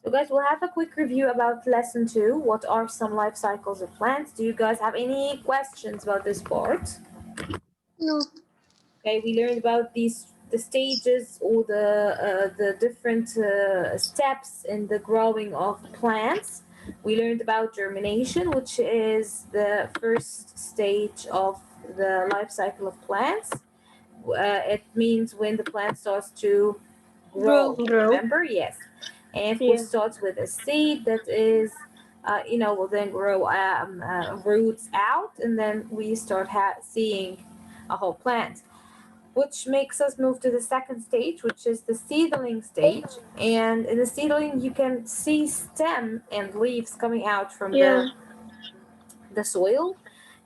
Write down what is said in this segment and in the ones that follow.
So guys, we'll have a quick review about lesson 2. What are some life cycles of plants? Do you guys have any questions about this part? No. Okay, we learned about the stages or the different steps in the growing of plants. We learned about germination, which is the first stage of the life cycle of plants. It means when the plant starts to grow. Grow. Remember? Yes. And of course, starts with a seed that is, will then grow roots out, and then we start seeing a whole plant, which makes us move to the second stage, which is the seedling stage. And in the seedling, you can see stem and leaves coming out from the soil.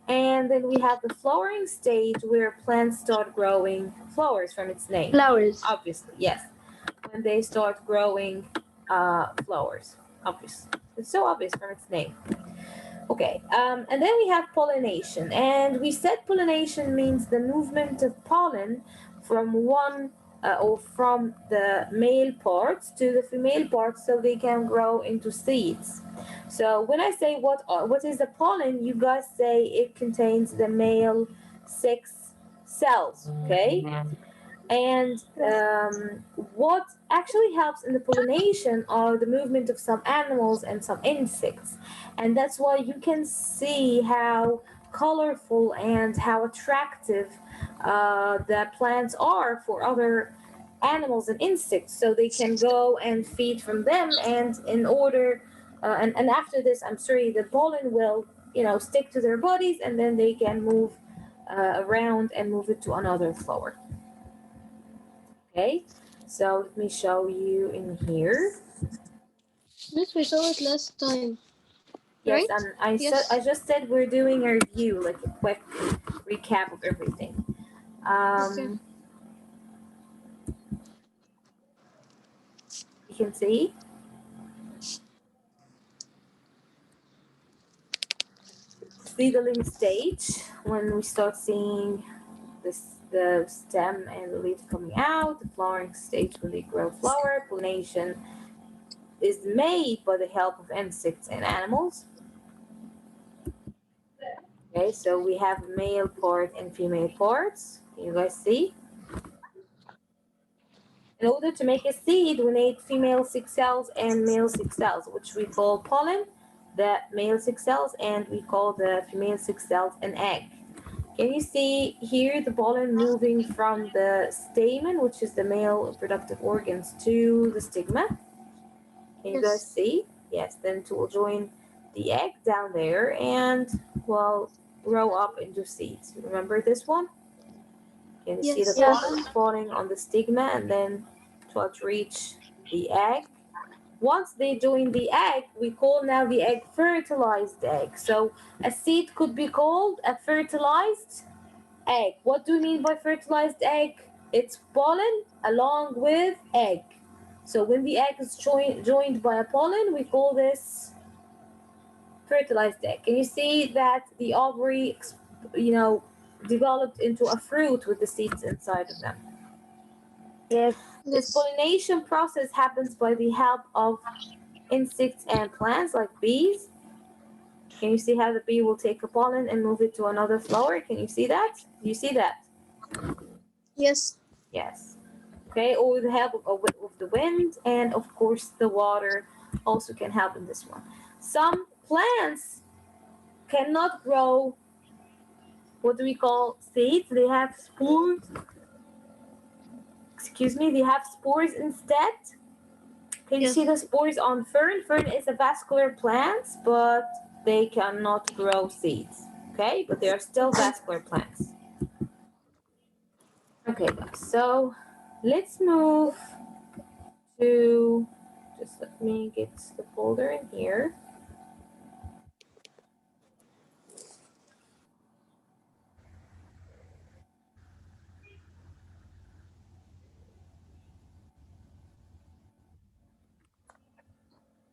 And then we have the flowering stage where plants start growing flowers from its name. Flowers. Obviously, yes. When they start growing flowers, obviously. It's so obvious from its name. Okay, and then we have pollination. And we said pollination means the movement of pollen from one or from the male parts to the female parts so they can grow into seeds. So when I say what is the pollen, you guys say it contains the male sex cells, okay? And what actually helps in the pollination are the movement of some animals and some insects. And that's why you can see how colorful and how attractive the plants are for other animals and insects. So they can go and feed from them. And in order, and after this, I'm sorry, the pollen will, stick to their bodies, and then they can move around and move it to another flower. Okay, so let me show you in here. This we saw it last time. Yes, Right? and I just said we're doing a review, like a quick recap of everything. Okay. You can see. Seedling stage, when we start seeing the stem and the leaves coming out. The flowering stage, when they grow flower. Pollination is made by the help of insects and animals. Okay, so we have male part and female parts. Can you guys see? In order to make a seed, we need female sex cells and male sex cells, which we call pollen, the male sex cells, and we call the female sex cells an egg. Can you see here the pollen moving from the stamen, which is the male reproductive organs, to the stigma? Can you guys see? Yes, then it will join the egg down there and will grow up into seeds. Remember this one? Can you see the pollen falling on the stigma and then it will reach the egg? Once they join the egg, we call now the egg fertilized egg. So a seed could be called a fertilized egg. What do we mean by fertilized egg? It's pollen along with egg. So when the egg is joined by a pollen, we call this fertilized egg. Can you see that the ovary, developed into a fruit with the seeds inside of them? Yes. This pollination process happens by the help of insects and plants like bees. Can you see how the bee will take a pollen and move it to another flower? Can you see that? Do you see that? Yes. Yes. Okay, or with the help of the wind, and of course the water also can help in this one. Some plants cannot grow what do we call seeds. They have spores. They have spores instead. Can you see the spores on fern? Fern is a vascular plant, but they cannot grow seeds. Okay, but they are still vascular plants. Okay, guys, so let's move to, just let me get the folder in here.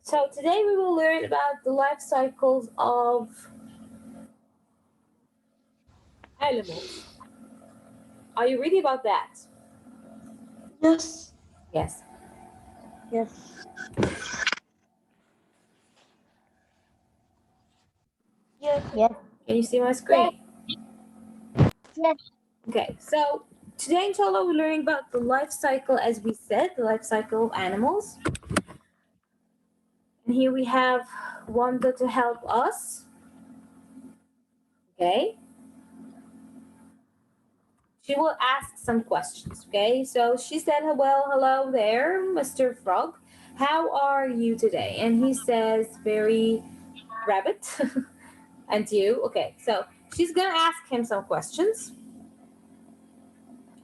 So today we will learn about the life cycles of animals. Are you ready about that? Yes. Yes. Yes. Yes. Can you see my screen? Yes. Okay, so today, inshallah, we're learning about the life cycle, as we said, the life cycle of animals. And here we have Wanda to help us. Okay. She will ask some questions. Okay, so she said, well, hello there, Mr. Frog. How are you today? And he says, very rabbit. And you? Okay, so she's gonna ask him some questions.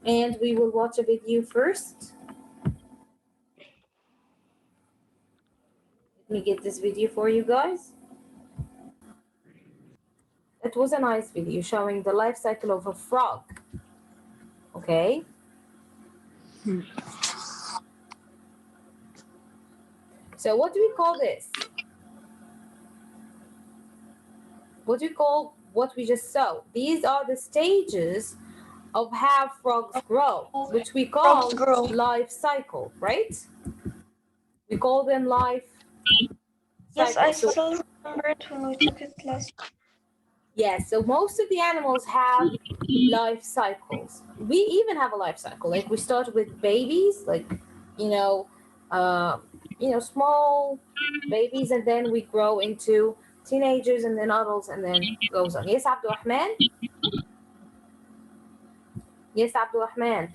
And we will watch a video first. Let me get this video for you guys. It was a nice video showing the life cycle of a frog. Okay. So what do we call this? What do we call what we just saw? These are the stages of how frogs grow, which we call life cycle, right? We call them life Yes, cycle. I still remember it when we took it last. Yes, so most of the animals have life cycles. We even have a life cycle. Like we start with babies, like you know, small babies, and then we grow into teenagers, and then adults, and then goes on. Yes, Abdul Rahman. Yes, Abdul Rahman.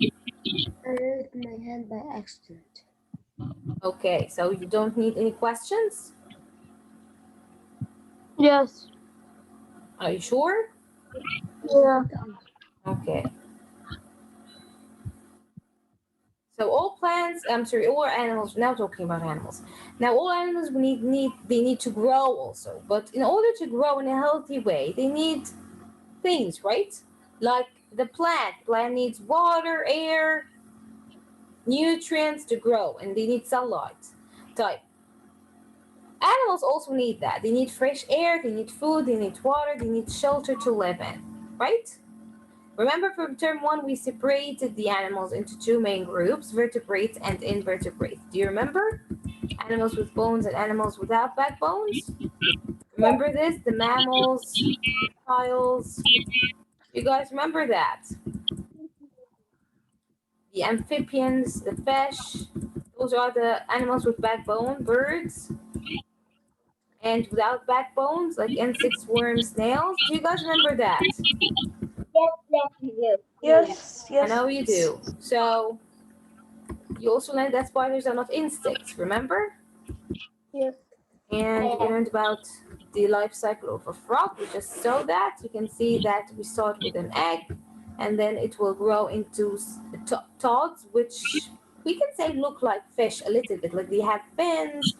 I raised my hand by accident. Okay, so you don't need any questions. Yes. Are you sure? Yeah. Okay. So all plants, all animals. We're now talking about animals. Now all animals they need to grow also, but in order to grow in a healthy way, they need things, right? Like the plant needs water, air, nutrients to grow, and they need sunlight. Type. Animals also need that. They need fresh air, they need food, they need water, they need shelter to live in, right? Remember from term one, we separated the animals into two main groups, vertebrates and invertebrates. Do you remember? Animals with bones and animals without backbones. Remember this? The mammals, reptiles. You guys remember that? The amphibians, the fish. Those are the animals with backbone, birds. And without backbones, like insects, worms, snails. Do you guys remember that? Yes, I yes. know you do. So you also learned that spiders are not insects, remember? Yes. And we learned about the life cycle of a frog. We just saw that. You can see that we start with an egg, and then it will grow into toads, which we can say look like fish a little bit. Like they have fins,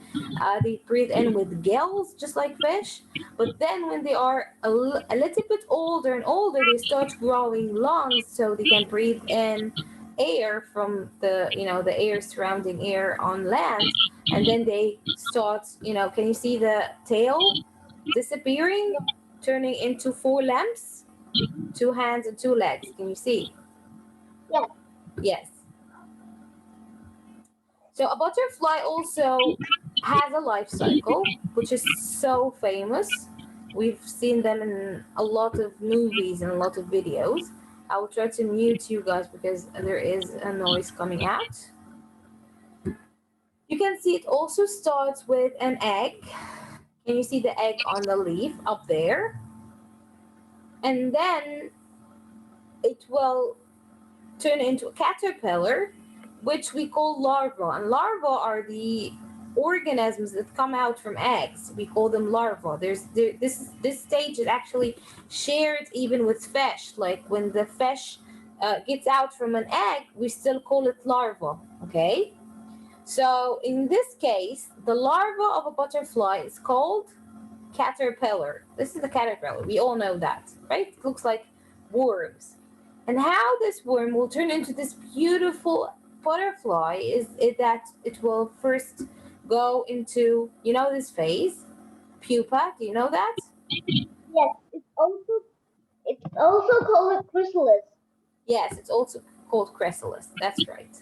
they breathe in with gills, just like fish. But then when they are a little bit older and older, they start growing lungs so they can breathe in air from the air surrounding air on land, and then they start, can you see the tail disappearing, turning into four limbs, two hands and two legs? Can you see? Yeah. Yes. So a butterfly also has a life cycle, which is so famous. We've seen them in a lot of movies and a lot of videos. I will try to mute you guys because there is a noise coming out. You can see it also starts with an egg. Can you see the egg on the leaf up there? And then it will turn into a caterpillar, which we call larvae. And larvae are the organisms that come out from eggs. We call them larvae. This stage is actually shared even with fish. Like when the fish gets out from an egg, we still call it larva. Okay. So in this case, the larva of a butterfly is called caterpillar. This is the caterpillar. We all know that, right? It looks like worms. And how this worm will turn into this beautiful butterfly is that it will first go into, this phase, pupa. Do you know that? Yes. It's also called a chrysalis. Yes, it's also called chrysalis. That's right.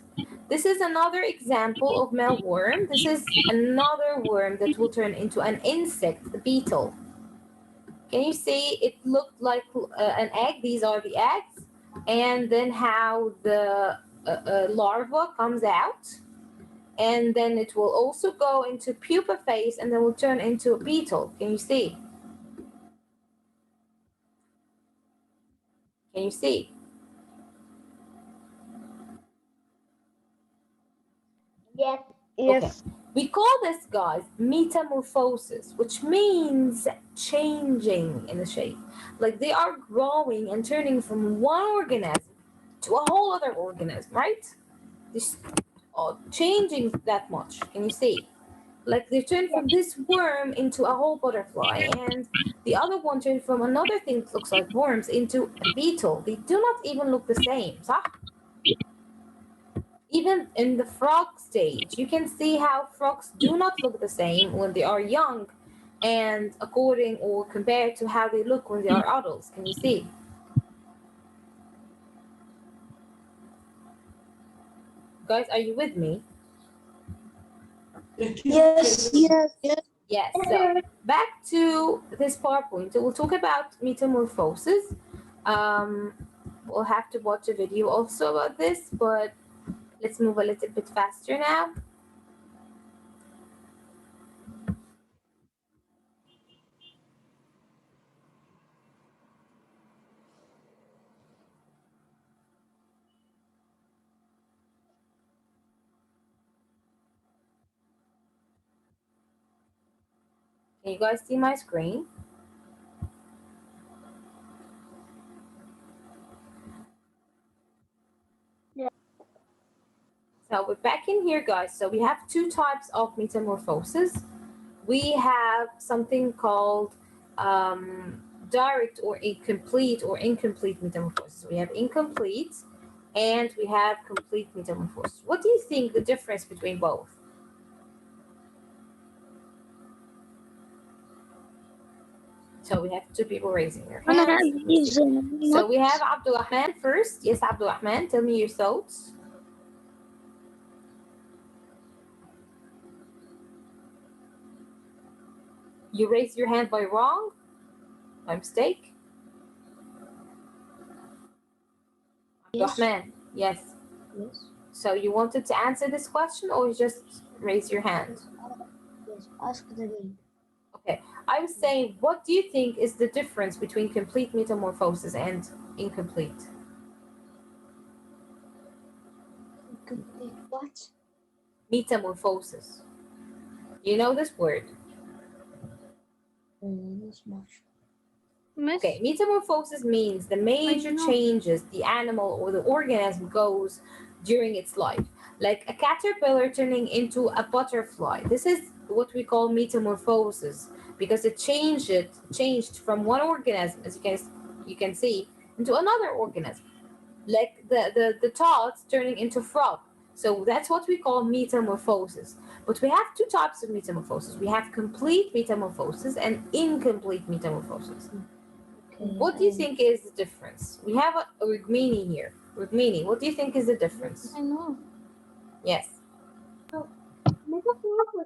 This is another example of mealworm. This is another worm that will turn into an insect, a beetle. Can you see it looked like an egg? These are the eggs. And then how the larva comes out. And then it will also go into pupa phase and then will turn into a beetle. Can you see? Can you see? Yes. Okay. We call this, guys, metamorphosis, which means changing in the shape. Like they are growing and turning from one organism to a whole other organism, right? This changing that much. Can you see? Like they turn from this worm into a whole butterfly, and the other one turned from another thing that looks like worms into a beetle. They do not even look the same, صح? Even in the frog stage, you can see how frogs do not look the same when they are young and according or compared to how they look when they are adults. Can you see? Guys, are you with me? Yes. Yes. So back to this PowerPoint. So we'll talk about metamorphosis. We'll have to watch a video also about this, but let's move a little bit faster now. Can you guys see my screen? Yeah. So we're back in here, guys. So we have two types of metamorphosis. We have something called direct or incomplete metamorphosis. We have incomplete and we have complete metamorphosis. What do you think the difference between both? So we have two people raising their hands. So we have Abdulrahman first. Yes, Abdulrahman, tell me your thoughts. You raised your hand by wrong? By mistake? Abdulrahman, yes. Yes. So you wanted to answer this question or just raise your hand? Yes. Ask it again. Okay, I was saying, what do you think is the difference between complete metamorphosis and incomplete? Complete what? Metamorphosis. You know this word? Not much. Okay, metamorphosis means the major changes the animal or the organism goes during its life. Like a caterpillar turning into a butterfly. This is what we call metamorphosis because it changed from one organism, as you can see, into another organism. Like the tots turning into frog. So that's what we call metamorphosis. But we have two types of metamorphosis. We have complete metamorphosis and incomplete metamorphosis. Okay. What do you think is the difference? We have a Rugmini here. Rugmini, what do you think is the difference? I know. Yes. Metamorphosis.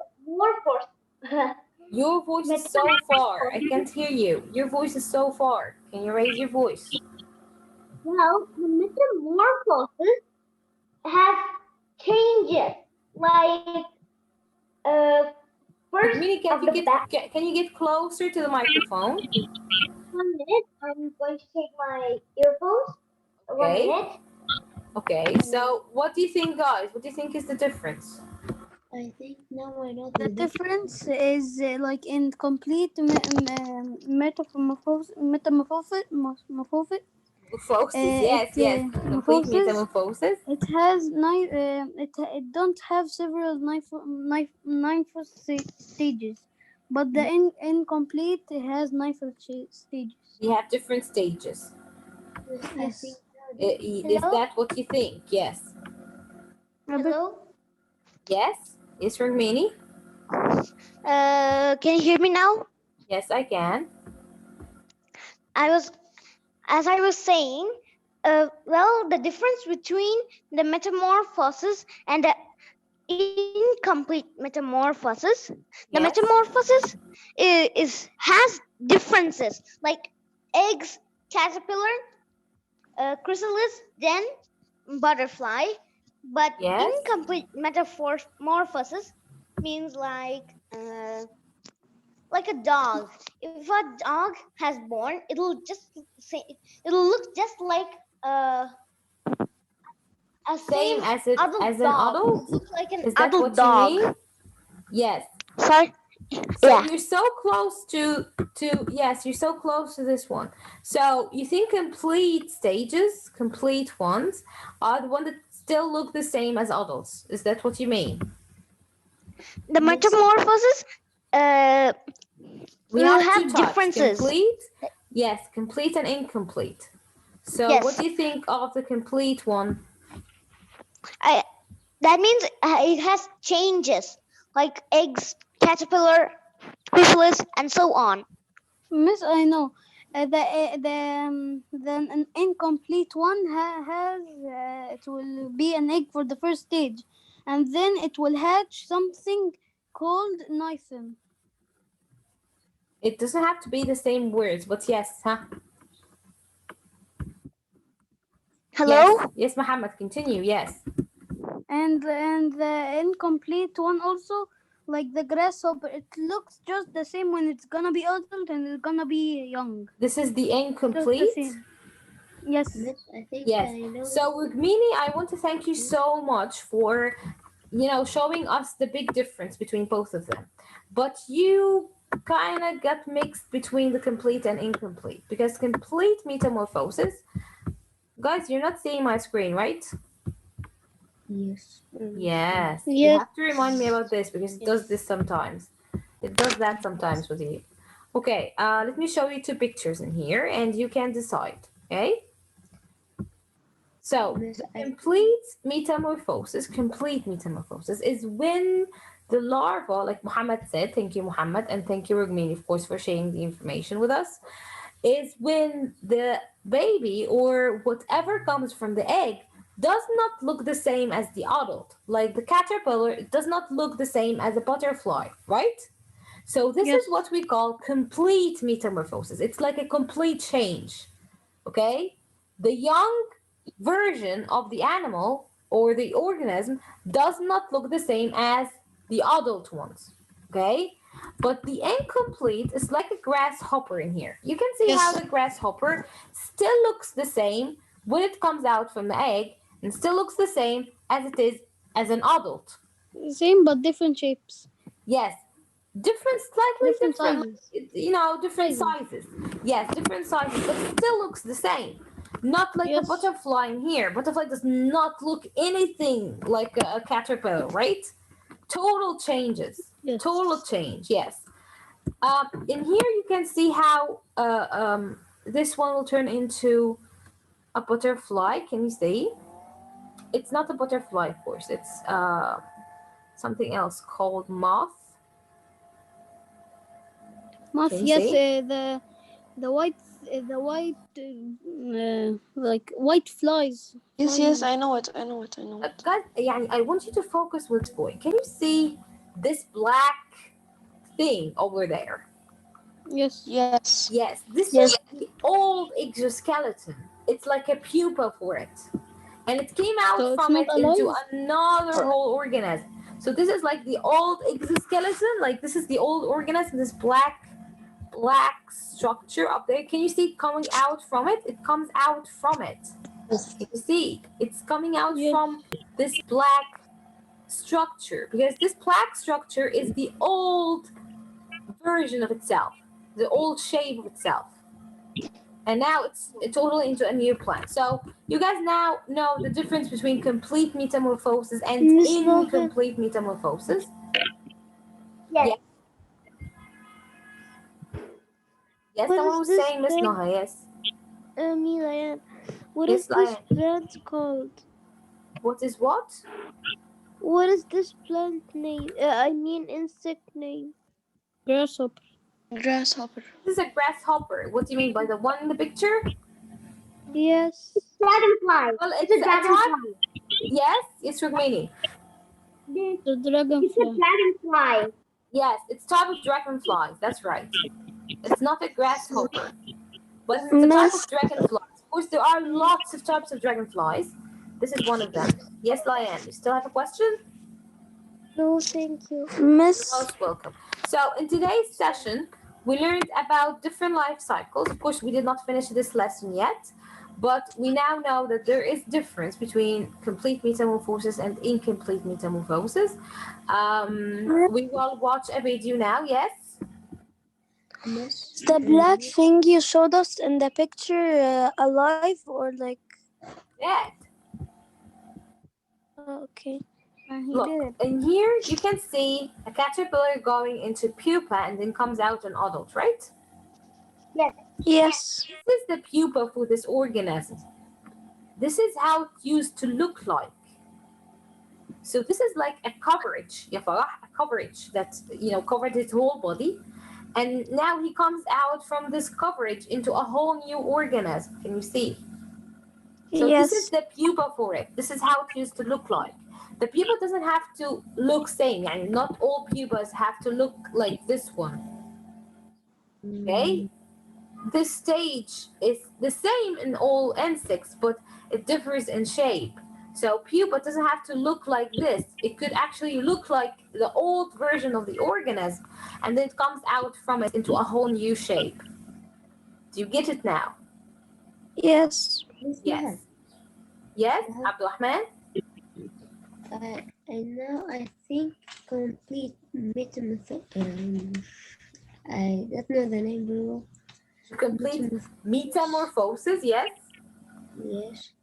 Your voice is so far. I can't hear you. Your voice is so far. Can you raise your voice? Well, the metamorphosis has changes. Like first Rugmini, of the back. can you get closer to the microphone? 1 minute. I'm going to take my earphones. Okay. 1 minute. Okay. So what do you think, guys? What do you think is the difference? I think now I know The difference is like in complete metamorphosis. Metamorphosis. Yes, yes. Complete metamorphosis. metamorphosis. It has it don't have several nine stages, but the incomplete has nine stages. We have different stages. Yes. Is that what you think? Yes. Hello? Yes. Yes, Rugmini? Can you hear me now? Yes, I can. As I was saying, well, the difference between the metamorphosis and the incomplete metamorphosis. The Yes. metamorphosis has differences like eggs, caterpillar, chrysalis, then butterfly. But Yes. incomplete metamorphosis means like a dog. If a dog has born, it'll look just like uh, a same Same as it adult as an dog. adult? Look like an Is that adult what you dog. mean? Yes. Sorry. So Yeah. you're so close to yes, you're so close to this one. So you think complete stages, complete ones, are the one that still look the same as adults. Is that what you mean? The metamorphosis We will have two have types, differences. complete, yes, complete and incomplete. So Yes. what do you think of the complete one? That means it has changes like eggs, caterpillar, chrysalis, and so on. Miss, I know. An incomplete one has it will be an egg for the first stage, and then it will hatch something called nyphim. It doesn't have to be the same words, but yes, huh? Hello? Yes, Muhammad, continue, yes. And the incomplete one also, like the grasshopper, it looks just the same when it's gonna be adult and it's gonna be young. This is the Just the incomplete. same. Yes. I think Yes. I know. So Rukmini, I want to thank you so much for, showing us the big difference between both of them. But you kind of got mixed between the complete and incomplete because complete metamorphosis, guys, you're not seeing my screen, right? Yes. Yes. You Yes. have to remind me about this because it does this sometimes. It does that sometimes with you. Okay, let me show you two pictures in here and you can decide, okay? So, complete metamorphosis is when the larva, like Muhammad said, thank you, Muhammad, and thank you, Rugmini, of course, for sharing the information with us, is when the baby or whatever comes from the egg does not look the same as the adult. Like the caterpillar, it does not look the same as a butterfly, right? So, this Yes. is what we call complete metamorphosis. It's like a complete change, okay? The young version of the animal or the organism does not look the same as the adult ones, okay? But the incomplete is like a grasshopper in here. You can see how the grasshopper still looks the same when it comes out from the egg and still looks the same as it is as an adult. Same but different shapes. Yes, slightly Different different, sizes. different sizes. Yes, different sizes, but still looks the same. Not like a Yes. butterfly in here. Butterfly does not look anything like a caterpillar, right? Total changes. Yes. Total change, yes. In here you can see how this one will turn into a butterfly. Can you see? It's not a butterfly, of course. It's something else called moth. Moth. Can you Yes. see? Like white flies. Yes, I know it. Guys, يعني, I want you to focus with this boy. Can you see this black thing over there? Yes. Yes. Yes, this is the old exoskeleton. It's like a pupa for it. And it came out So it's from not it into alive? another whole organism. So this is like the old exoskeleton, like this is the old organism, this black structure up there. Can you see it coming out from it? It comes out from it. You see, it's coming out Yes. from this black structure because this black structure is the old version of itself, the old shape of itself. And now it's totally into a new plant. So you guys now know the difference between complete metamorphosis and incomplete metamorphosis. Yes. Yes, What someone is was this saying, Miss thing? Noha, yes. Milayan. What Yes, is this Lion. plant called? What is what? What is this plant name? I mean insect name. Grasshopper. Grasshopper. This is a grasshopper. What do you mean by the one in the picture? Yes. Dragonfly. Well, It's a a type. dragonfly. Yes, it's Rukmini. This- The It's a dragonfly. dragonfly. Yes, it's type of dragonflies. That's right. It's not a grasshopper, but it's a type of Miss, dragonflies. Of course, there are lots of types of dragonflies. This is one of them. Yes, Liane, you still have a question? No, thank you. You're Miss, most welcome. So in today's session, we learned about different life cycles. Of course, we did not finish this lesson yet, but we now know that there is difference between complete metamorphosis and incomplete metamorphosis. We will watch a video now. Yes. is the black thing you showed us in the picture alive or like? Yeah. Okay. He Look, did it. in here you can see a caterpillar going into pupa and then comes out an adult, right? Yes. This is the pupa for this organism. This is how it used to look like. So this is like a coverage, ya Farah, a coverage that covered his whole body. And now he comes out from this coverage into a whole new organism. Can you see? So this is Yes. the pupa for it. This is how it used to look like. The pupa doesn't have to look same. Yani not all pupas have to look like this one. Okay? This stage is the same in all insects, but it differs in shape. So pupa doesn't have to look like this. It could actually look like the old version of the organism, and then it comes out from it into a whole new shape. Do you get it now? Yes. Yes. Yes, Abdulrahman? And now I think complete metamorphosis. I don't know the name very well. Complete metamorphosis, yes. Yes,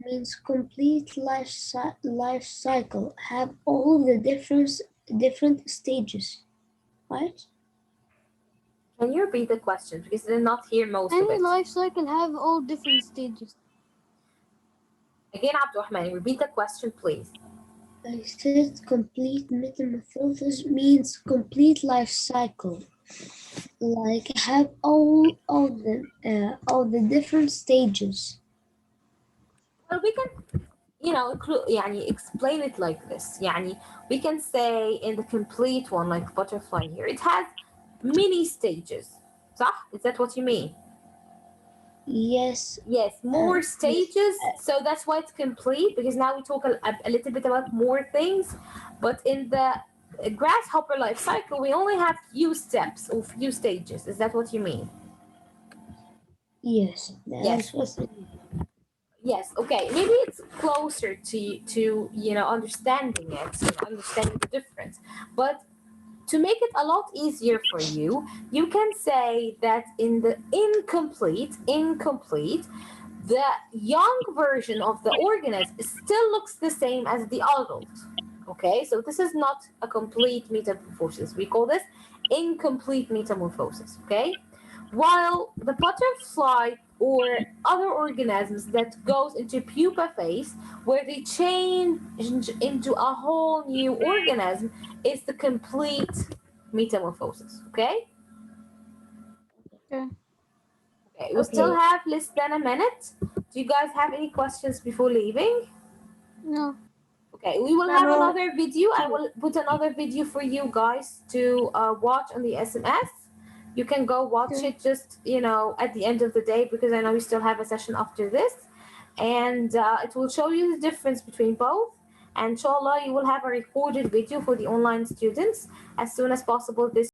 means complete life cycle. Have all the different stages, right? Can you repeat the question? Because I did not hear most of Any it. life cycle have all different stages. Again, Abdulrahman, repeat the question, please. I said complete metamorphosis means complete life cycle. Like have all the different stages. Well, we can, explain it like this. We can say in the complete one, like butterfly here, it has many stages. صح? Is that what you mean? Yes. Yes, more Yes. stages. So that's why it's complete, because now we talk a little bit about more things. But in the grasshopper life cycle, we only have few steps or few stages. Is that what you mean? Yes. Yes. Yes. Okay. Maybe it's closer to understanding it, understanding the difference. But to make it a lot easier for you, you can say that in the incomplete, the young version of the organism still looks the same as the adult. Okay, so this is not a complete metamorphosis. We call this incomplete metamorphosis. Okay, while the butterfly or other organisms that goes into pupa phase, where they change into a whole new organism, is the complete metamorphosis. Okay. Okay. Okay, we still Okay. have less than a minute. Do you guys have any questions before leaving? No. Okay, we will have No. another video. I will put another video for you guys to watch on the SMS. You can go watch Okay. it just, at the end of the day, because I know we still have a session after this. And it will show you the difference between both. And inshallah, you will have a recorded video for the online students as soon as possible this